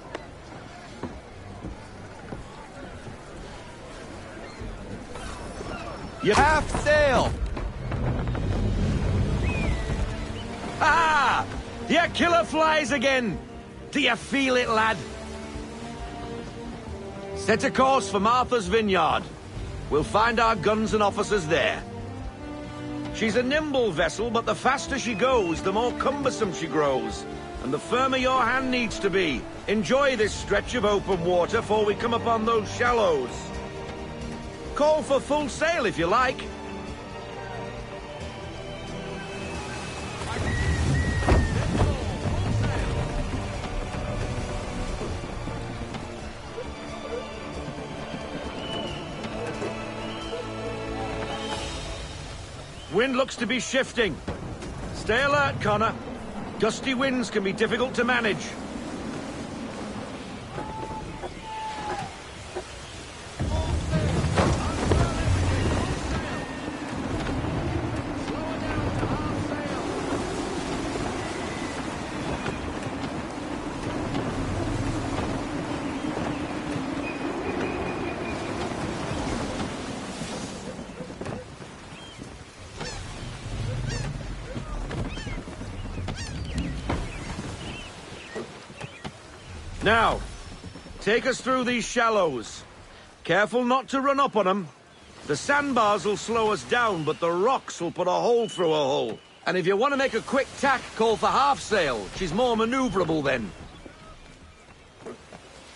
You half sail. Ah! Your killer flies again. Do you feel it, lad? Set a course for Martha's Vineyard. We'll find our guns and officers there. She's a nimble vessel, but the faster she goes, the more cumbersome she grows. And the firmer your hand needs to be. Enjoy this stretch of open water before we come upon those shallows. Call for full sail if you like. Wind looks to be shifting. Stay alert, Connor. Gusty winds can be difficult to manage. Now, take us through these shallows. Careful not to run up on them. The sandbars will slow us down, but the rocks will put a hole through a hole. And if you want to make a quick tack, call for half sail. She's more maneuverable then.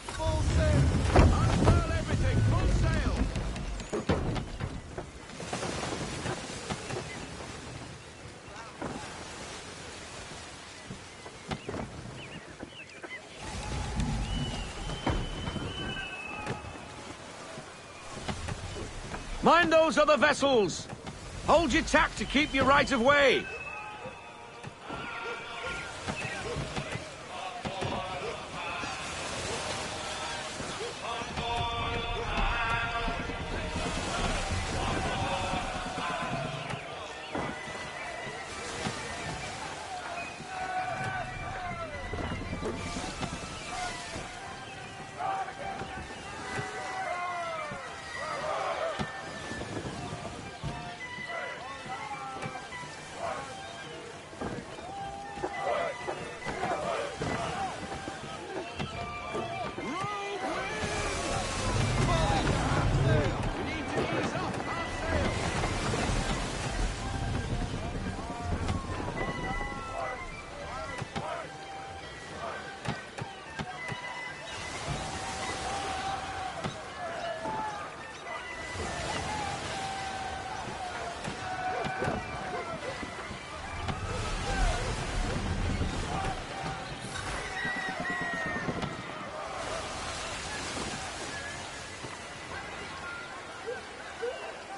Full sail! Unfurl everything! Full sail! Mind those other vessels! Hold your tack to keep your right of way!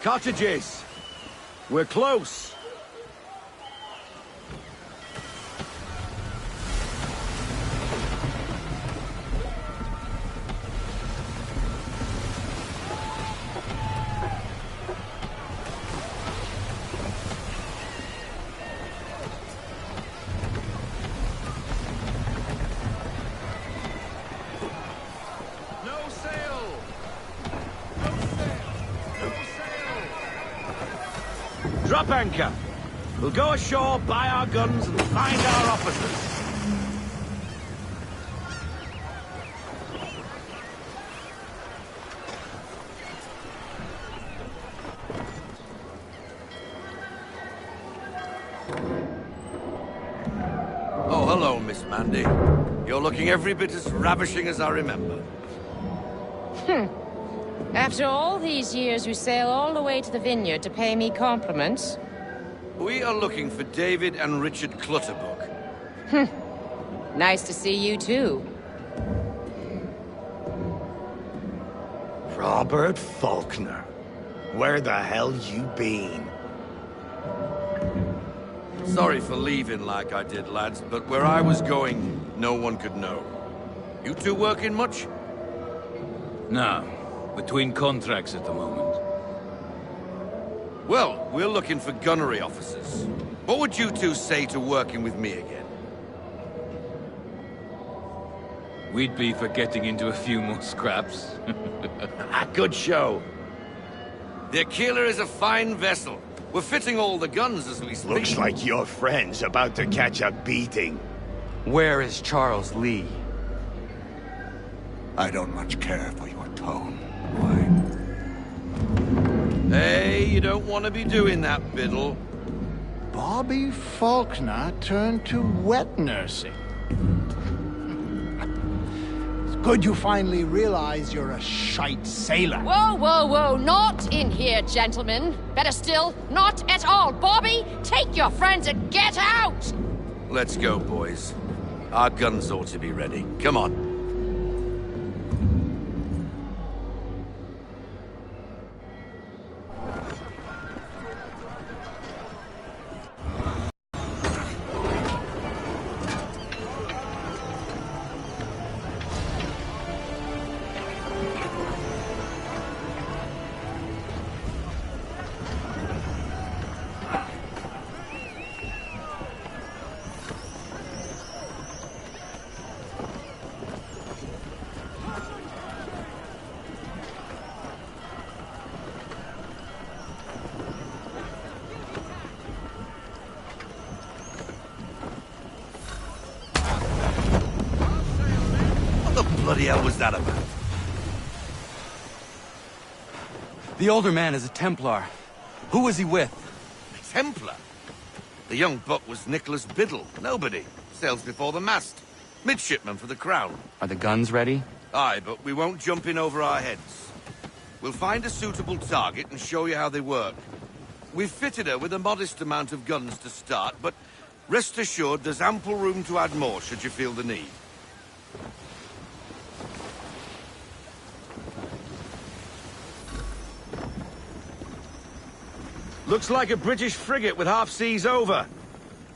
Cottages! We're close! Drop anchor. We'll go ashore, buy our guns, and find our officers. Oh, hello, Miss Mandy. You're looking every bit as ravishing as I remember. After all these years, you sail all the way to the vineyard to pay me compliments? We are looking for David and Richard Clutterbuck. Nice to see you, too. Robert Faulkner. Where the hell you been? Sorry for leaving like I did, lads, but where I was going, no one could know. You two working much? No. Between contracts at the moment. Well, we're looking for gunnery officers. What would you two say to working with me again? We'd be for getting into a few more scraps. Good show. The Aquila is a fine vessel. We're fitting all the guns as we speak. Looks like your friend's about to catch a beating. Where is Charles Lee? I don't much care for your tone. Hey, you don't want to be doing that, Biddle. Bobby Faulkner turned to wet nursing. It's good you finally realize you're a shite sailor. Whoa, whoa, whoa, not in here, gentlemen. Better still, not at all. Bobby, take your friends and get out! Let's go, boys. Our guns ought to be ready. Come on. hell was that about? The older man is a Templar. Who was he with? A Templar? The young buck was Nicholas Biddle. Nobody. Sails before the mast. Midshipman for the Crown. Are the guns ready? Aye, but we won't jump in over our heads. We'll find a suitable target and show you how they work. We've fitted her with a modest amount of guns to start, but rest assured there's ample room to add more should you feel the need. Looks like a British frigate with half seas over.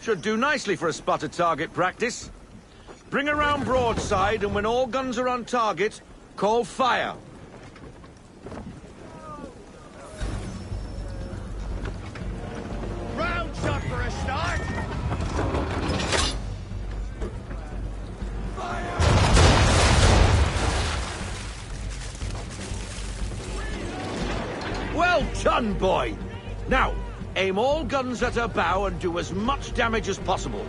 Should do nicely for a spotted target practice. Bring around broadside, and when all guns are on target, call fire. Round shot for a start. Well done, boy! Now, aim all guns at her bow and do as much damage as possible.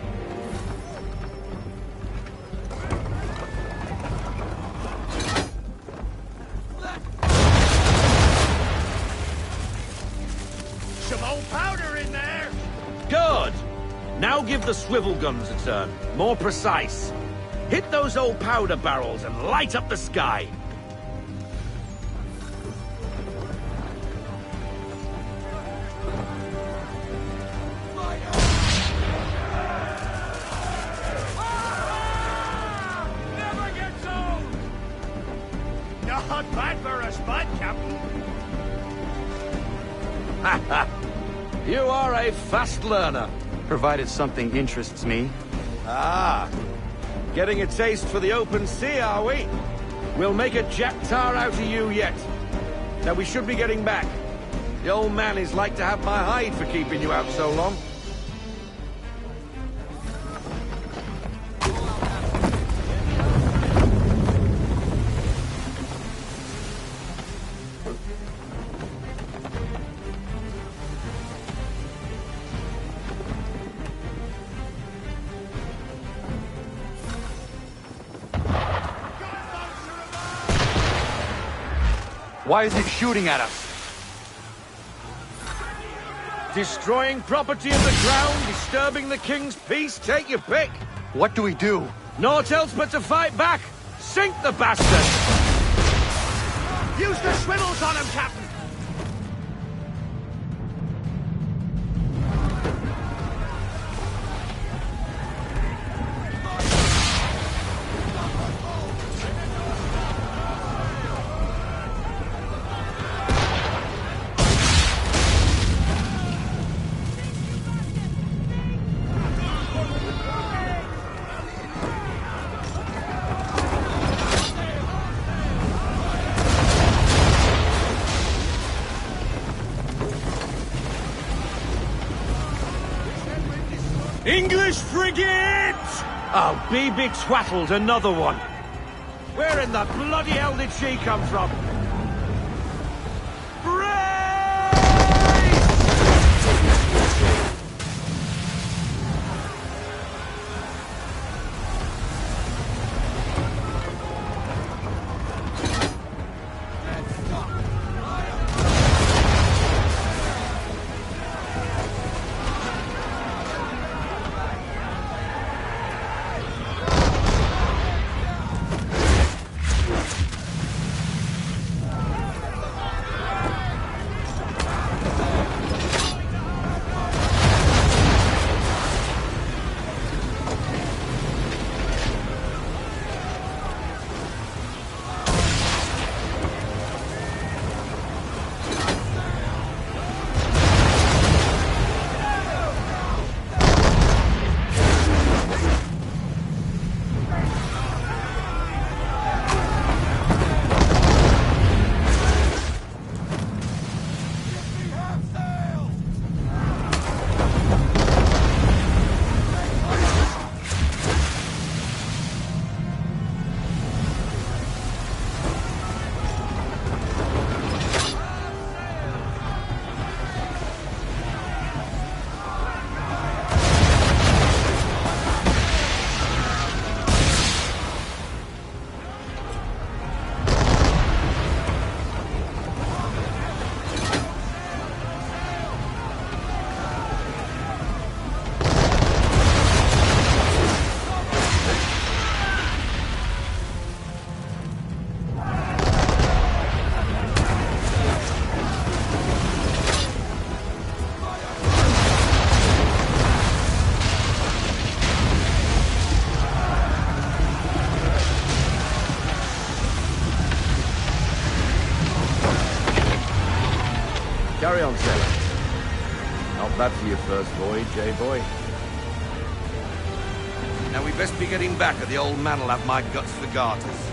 Some old powder in there. Good! Now give the swivel guns a turn. More precise. Hit those old powder barrels and light up the sky. Not bad for a spud, Captain. You are a fast learner. Provided something interests me. Ah, getting a taste for the open sea, are we? We'll make a jack tar out of you yet. Now we should be getting back. The old man is like to have my hide for keeping you out so long. Why is it shooting at us? Destroying property of the Crown, disturbing the King's peace, take your pick. What do we do? Naught else but to fight back. Sink the bastard! Use the swivels on him, Captain. English frigate! Oh, be twaddled, another one. Where in the bloody hell did she come from? Carry on, sailor. Not bad for your first voyage, eh, boy? Now we best be getting back, or the old man'll have my guts for garters.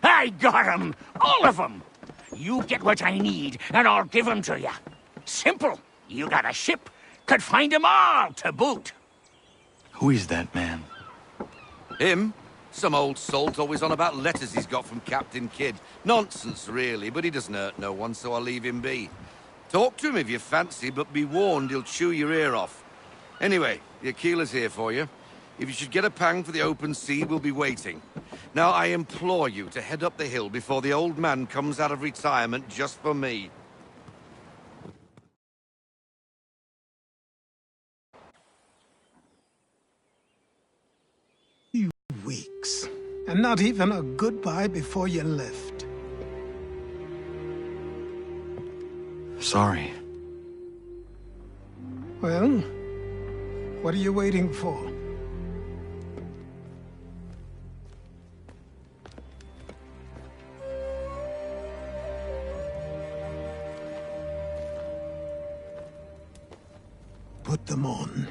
I got 'em! All of 'em! You get what I need, and I'll give 'em to you. Simple. You got a ship, could find 'em all to boot. Who is that man? Him? Some old salt always on about letters he's got from Captain Kidd. Nonsense, really, but he doesn't hurt no one, so I'll leave him be. Talk to him if you fancy, but be warned he'll chew your ear off. Anyway, the Aquila's here for you. If you should get a pang for the open sea, we'll be waiting. Now, I implore you to head up the hill before the old man comes out of retirement just for me. Weeks. And not even a goodbye before you left. Sorry. Well, what are you waiting for? Put them on.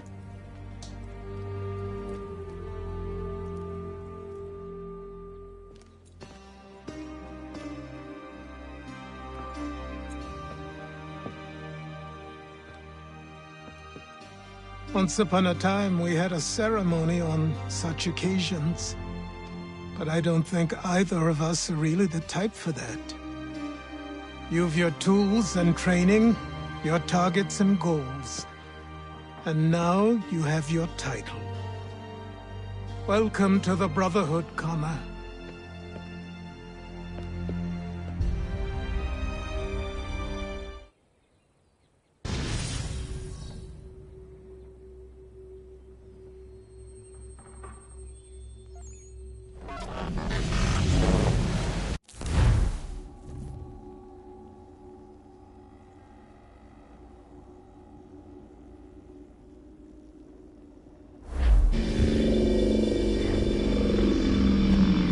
Once upon a time, we had a ceremony on such occasions. But I don't think either of us are really the type for that. You've your tools and training, your targets and goals. And now you have your title. Welcome to the Brotherhood, Connor.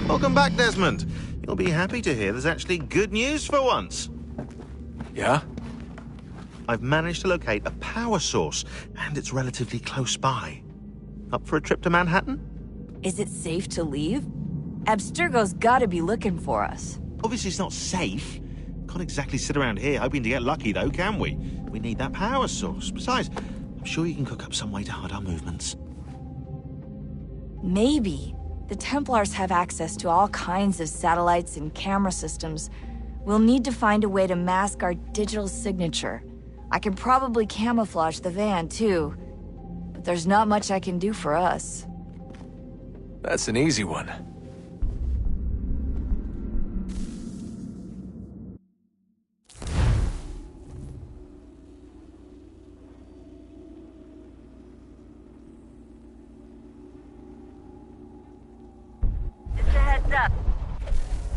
Welcome back, Desmond. You'll be happy to hear there's actually good news for once. Yeah? I've managed to locate a power source, and it's relatively close by. Up for a trip to Manhattan? Is it safe to leave? Abstergo's gotta be looking for us. Obviously it's not safe. Can't exactly sit around here hoping to get lucky, though, can we? We need that power source. Besides, I'm sure you can cook up some way to hide our movements. Maybe. The Templars have access to all kinds of satellites and camera systems. We'll need to find a way to mask our digital signature. I can probably camouflage the van, too. But there's not much I can do for us. That's an easy one.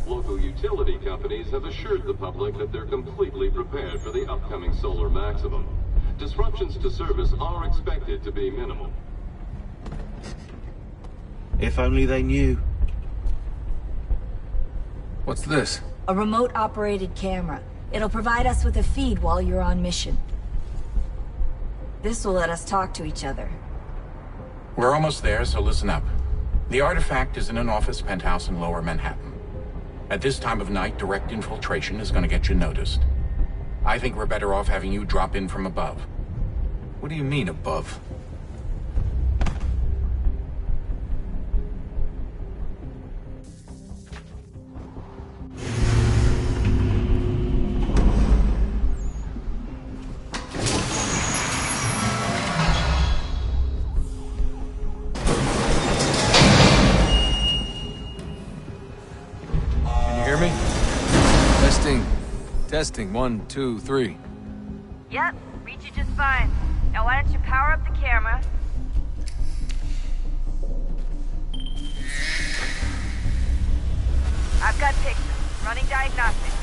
Local utility companies have assured the public that they're completely prepared for the upcoming solar maximum. Disruptions to service are expected to be minimal. If only they knew. What's this? A remote-operated camera. It'll provide us with a feed while you're on mission. This will let us talk to each other. We're almost there, so listen up. The artifact is in an office penthouse in Lower Manhattan. At this time of night, direct infiltration is going to get you noticed. I think we're better off having you drop in from above. What do you mean, above? Testing, 1, 2, 3. Yep, read you just fine. Now why don't you power up the camera? I've got pictures. Running diagnostics.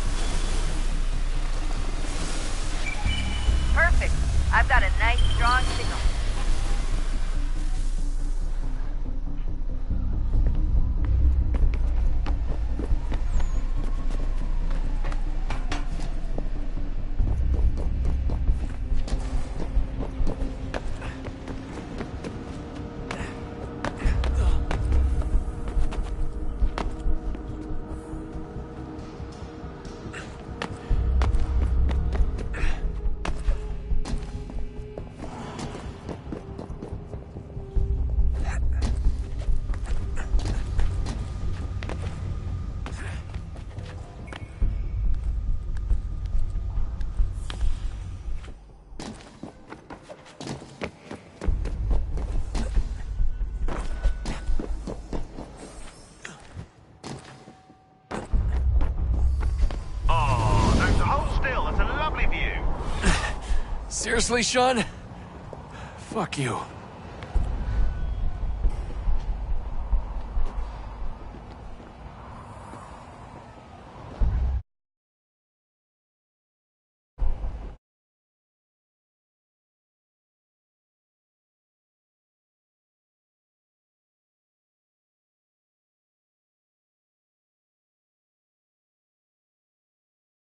Perfect. I've got a nice, strong signal. Seriously, Sean? Fuck you.